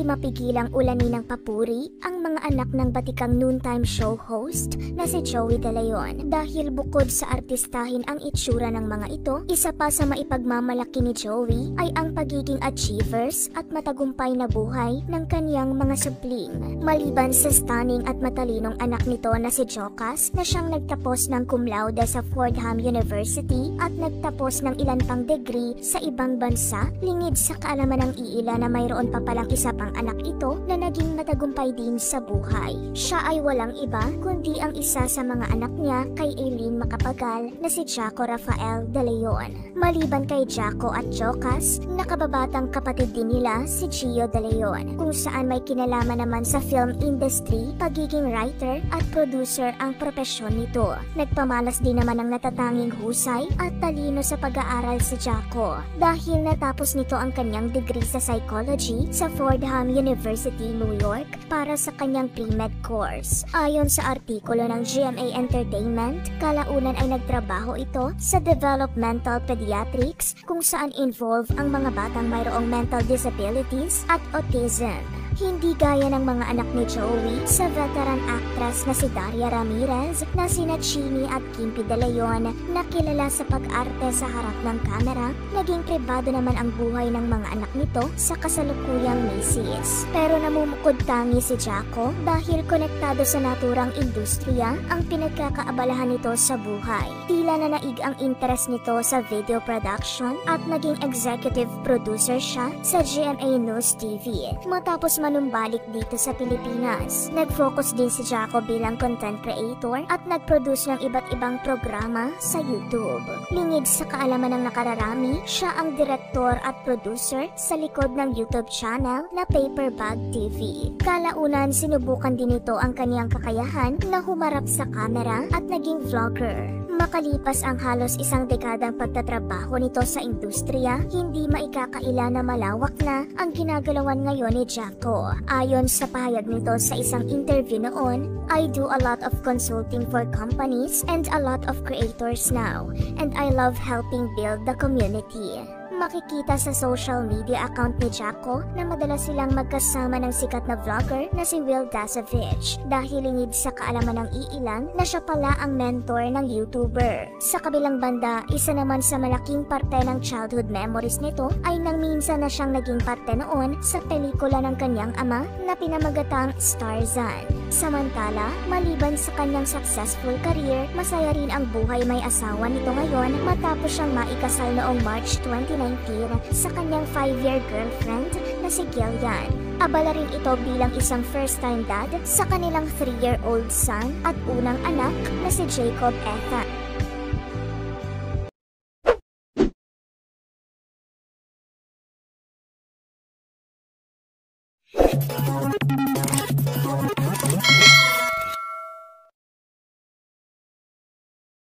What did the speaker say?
hindi mapigilang ulanin ng papuri ang mga anak ng batikang noontime show host na si Joey De Leon. Dahil bukod sa artistahin ang itsura ng mga ito, isa pa sa maipagmamalaki ni Joey ay ang pagiging achievers at matagumpay na buhay ng kanyang mga supling. Maliban sa stunning at matalinong anak nito na si Jocas na siyang nagtapos ng cum laude sa Fordham University at nagtapos ng ilan pang degree sa ibang bansa, lingid sa kaalaman ng iila na mayroon pa palang isa pang anak ito na naging matagumpay din sa buhay. Siya ay walang iba kundi ang isa sa mga anak niya kay Aileen Macapagal na si Jaco Rafael De Leon. Maliban kay Jaco at Jocas, nakababatang kapatid din nila si Gio De Leon, kung saan may kinalaman naman sa film industry, pagiging writer at producer ang propesyon nito. Nagpamalas din naman ng natatanging husay at talino sa pag-aaral si Jaco dahil natapos nito ang kanyang degree sa psychology sa Fordham University, New York para sa kanyang pre-med course. Ayon sa artikulo ng GMA Entertainment, kalaunan ay nagtrabaho ito sa developmental pediatrics kung saan involved ang mga batang mayroong mental disabilities at autism. Hindi gaya ng mga anak ni Joey sa veteran actress na si Daria Ramirez na sina Chini at Kimpi De Leon na kilala sa pag-arte sa harap ng kamera, naging pribado naman ang buhay ng mga anak nito sa kasalukuyang misis. Pero namumukod tangi si Jaco dahil konektado sa naturang industriya ang pinagkakaabalahan nito sa buhay. Tila na naig ang interest nito sa video production at naging executive producer siya sa GMA News TV. Matapos manumbalik dito sa Pilipinas, nag-focus din si Jaco bilang content creator at nag-produce ng iba't ibang programa sa YouTube. Lingid sa kaalaman ng nakararami, siya ang direktor at producer sa likod ng YouTube channel na Paperbag TV. Kalaunan, sinubukan din ito ang kaniyang kakayahan na humarap sa kamera at naging vlogger. Makalipas ang halos isang dekadang pagtatrabaho nito sa industriya, hindi maikakaila na malawak na ang ginagalawan ngayon ni Jaco. Ayon sa pahayag nito sa isang interview noon, "I do a lot of consulting for companies and a lot of creators now, and I love helping build the community." Makikita sa social media account ni Jaco na madalas silang magkasama ng sikat na vlogger na si Will Dasovich dahil lingid sa kaalaman ng iilan na siya pala ang mentor ng YouTuber. Sa kabilang banda, isa naman sa malaking parte ng childhood memories nito ay nang minsan na siyang naging parte noon sa pelikula ng kanyang ama na pinamagatang Starzan. Samantala, maliban sa kanyang successful career, masaya rin ang buhay may asawa nito ngayon matapos siyang maikasal noong March 2019 sa kanyang 5-year girlfriend na si Gillian. Abala rin ito bilang isang first-time dad sa kanilang 3-year-old son at unang anak na si Jacob Ethan.